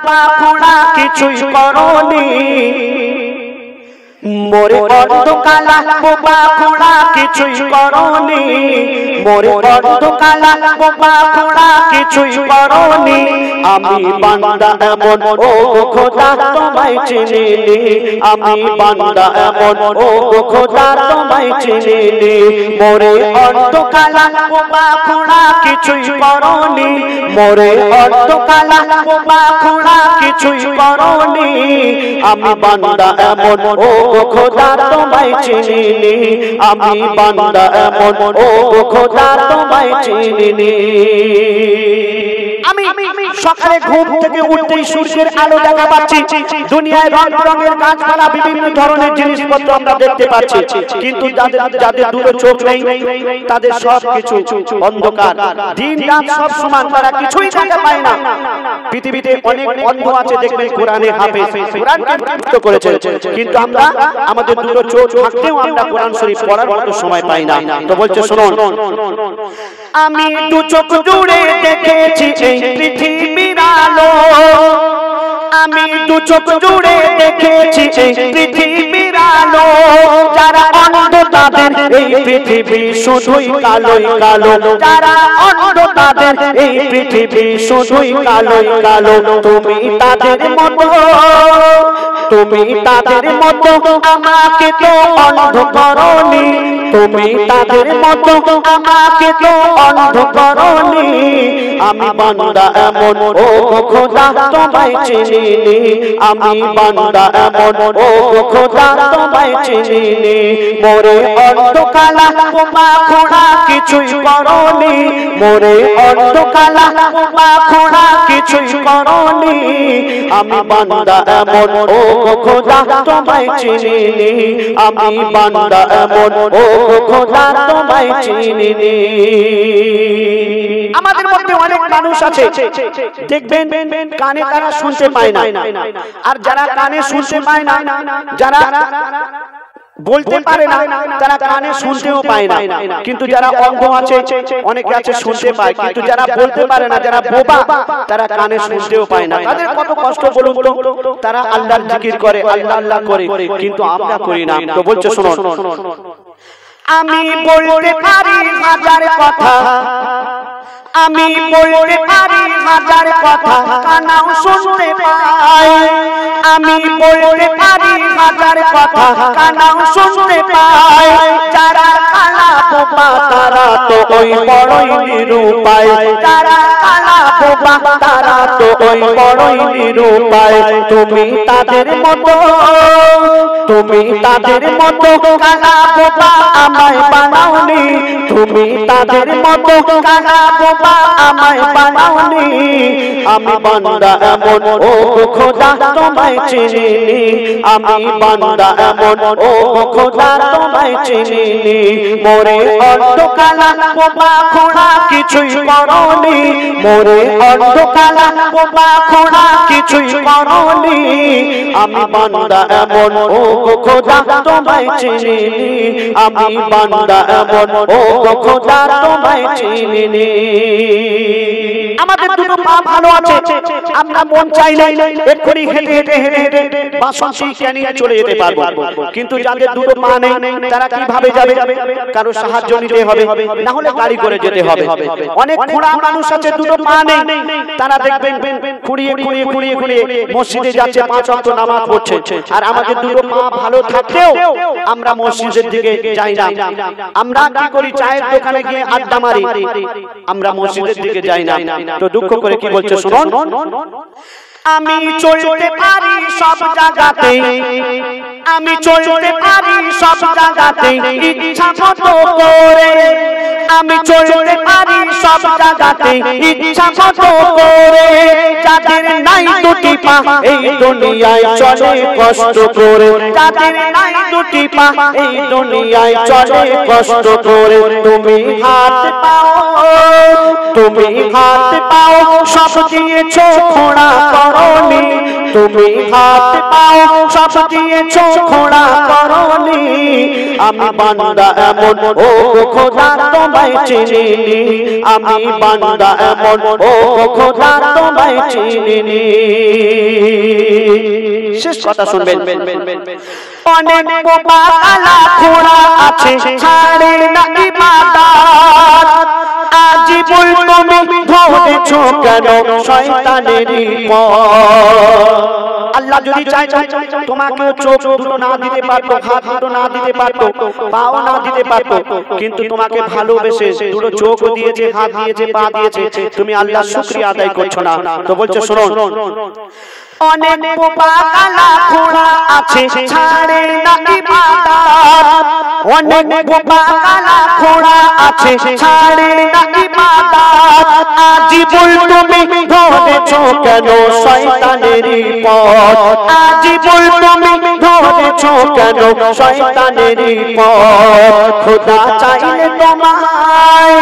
বাখুড়া কিছুই করনি মোরে অন্ধকালা বাখুড়া কিছুই করনি মোরে অন্ধকালা বাখুড়া কিছুই করনি আমি বান্দা এমন ও খোদা তোমায় চিনিনি আমি বান্দা এমন ও খোদা তোমায় চিনিনি মোরে অন্ধকালা বাখুড়া কিছুই করনি মোরে অন্ধকালা বাখুড়া কিছুই করনি আমি বান্দা এমন ও খোদা তোমায় চিনিনি আমি বান্দা এমন ও খোদা তোমায় চিনিনি আমি সকালে ঘুম থেকে উঠতেই সূর্যের আলো দেখা পাচ্ছি দুনিয়ায় রং রঙের গাছপালা বিভিন্ন ধরনের জিনিসপত্র আমরা দেখতে পাচ্ছি কিন্তু যাদের দুটো চোখ নেই তাদের সব কিছু অন্ধকার দিন রাত সব সমান তারা কিছুই দেখতে পায় না পৃথিবীতে অনেক অন্ধ আছে দেখবেন কোরআনে হাফেজ কোরআনকে মুক্ত করেছেন কিন্তু আমরা আমাদের দুটো চোখ থাকতেও আমরা কোরআন শরীফ পড়ার মতো সময় পাই না তো বলছে শুনুন আমি দু চোখ জুড়ে দেখেছি এই পৃথিবীর আলো আমি দু চোখ জুড়ে দেখেছি এই পৃথিবীর আলো যারা অন্ধ তাদের এই পৃথিবী শুধুই কালোই কালো যারা অন্ধ তাদের এই পৃথিবী শুধুই কালোই কালো তুমি তাদের মতো আমাকে তো অন্ধ করনি তুমি তাদের মতো আমাকে তো অন্ধ করনি আমি বান্দা এমন ও খোদা তোমায় চিনিনি আমি বান্দা এমন ও খোদা তোমায় চিনিনি মোরে অন্ধকালা বাখুড়া কিছুই করনি মোরে অন্ধকালা বাখুড়া কিছুই করনি আমি বান্দা এমন ও খোদা তোমায় চিনিনি আমি বান্দা এমন ও খোদা তোমায় চিনিনি আমাদের মধ্যে অনেক মানুষ আছে দেখবেন কানে তারা শুনতে পায় না আর যারা কানে শুনতে পায় না যারা বলতে পারে না তারা কানে শুনতেও পায় না কিন্তু যারা অন্ধ আছে অনেকে আছে শুনতে পায় কিন্তু যারা বলতে পারে না যারা বোবা তারা কানে শুনতেও পায় না তাদের কত কষ্ট বলুন তো তারা আল্লাহর জিকির করে আল্লাহ আল্লাহ করে কিন্তু আমরা করি না তো বলছে শুনুন আমি বলতে পারি হাজার কথা আমি বলতে পারি হাজার কথা কানাও শুনতে পাই আমি বলতে পারি হাজার কথা কানাও শুনতে পাই যারা কালা বোবা তারা তো ওই বড়ই নিরুপায় যারা কালা বোবা তারা তো ওই বড়ই নিরুপায় তুমি তাদের মতো কালা বোবা আমায় বানাওনি তুমি তাদের মতো কালা বোবা আমায় বানাওনি আমি বান্দা এমন ও খোদা তোমায় চিনিনি আমি বান্দা এমন ও খোদা তোমায় চিনিনি মোরে অন্ধকালা বাখুড়া কিছুই করনি মোরে অন্ধকালা বাখুড়া কিছুই করনি আমি বান্দা এমন ও খোদা তোমায় চিনিনি আমি বান্দা এমন ও খোদা তোমায় চিনিনি আমাদের দুটো পা ভালো আছে আমরা মন চাইলে এক্ষুনি হেঁটে হেঁটে হেঁটে হেঁটে বাসন্তী ক্যানিং চলে যেতে পারবো কিন্তু যাদের দুটো পা নেই তারা কিভাবে যাবে কারো সাহায্য নিতে হবে না হলে গাড়ি করে যেতে হবে অনেক খোঁড়া মানুষ আছে দুটো পা নেই তারা দেখবেন খুঁড়িয়ে খুঁড়িয়ে খুঁড়িয়ে খুঁড়িয়ে মসজিদে যাচ্ছে 5 ওয়াক্ত নামাজ পড়ছে আর আমাদের দুটো পা ভালো থাকলেও আমরা মসজিদের দিকে যাই না আমরা কি করি চায়ের দোকানে গিয়ে আড্ডা মারি আমরা মসজিদের দিকে যাই না তো দুঃখ করে কি বলছে শুনুন আমি চলতে পারি সব জায়গাতে আমি চলতে পারি সব জায়গাতে ইচ্ছা মতো করে আমি চলতে পারি সব জায়গাতে ইচ্ছা মতো করে যাদের নাই দুটি পা এই দুনিয়ায় চলে কষ্ট করে যাদের নাই দুটি পা এই দুনিয়ায় চলে কষ্ট করে তুমি হাত পাও সব দিয়েছো খোঁড়া করনি তুমি হাত পাও সব দিয়েছো খোঁড়া করনি আমি বান্দা এমন ও খোদা তোমায় চিনিনি আমি বান্দা এমন ও খোদা তোমায় চিনিনি শেষ কথা শুনবেন অনেক বোবা কালা ঘোড়া আছে ছাড়ে না ইবাদত আজিবুল তুমি ধরেছো কেন শয়তানেরই পথ আল্লাহ যদি চায় তোমাকে চোখ দুটো না দিতে পারতো হাত দুটো না দিতে পারতো পাও না দিতে পারতো কিন্তু তোমাকে ভালোবেসে দুটো চোখ দিয়েছে হাত দিয়েছে পা দিয়েছে তুমি আল্লাহর শুকরিয়া আদায় করছো না তো বলছো শুনুন অনেক বোবা কালা ঘোড়া আছে ছাড়ে না ইবাদত অনেক বোবা কালা ঘোড়া আছে ছাড়ে না ইবাদত আজিবুল তুমি ধরেছো কেন শয়তানেরই পথ আজিবুল তুমি ধরেছো কেন শয়তানেরই পথ খোদা চাইলে তোমায়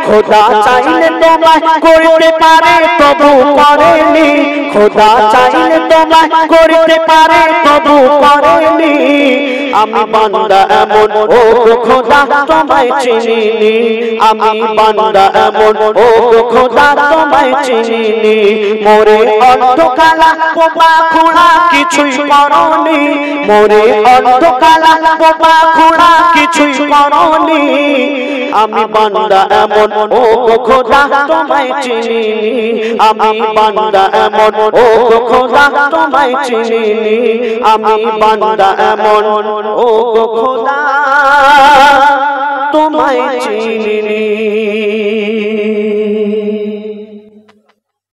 খোদা চাইলে তোমায় করতে পারে তবু করেনি খোদা চাইলে তোমায় করতে পারে তবু করেনি আমি বান্দা এমন ও খোদা তোমায় চিনিনি আমি বান্দা এমন ও খোদা তোমায় চিনিনি মোরে অন্ধকালা বোবা ঘোড়া কিছুই করনি মোরে অন্ধকালা বোবা ঘোড়া কিছুই করনি আমি বান্দা এমন ও খোদা তোমায় চিনিনি আমি বান্দা এমন ও খোদা তোমায় চিনিনি আমি বান্দা এমন ও খোদা তোমায় চিনিনি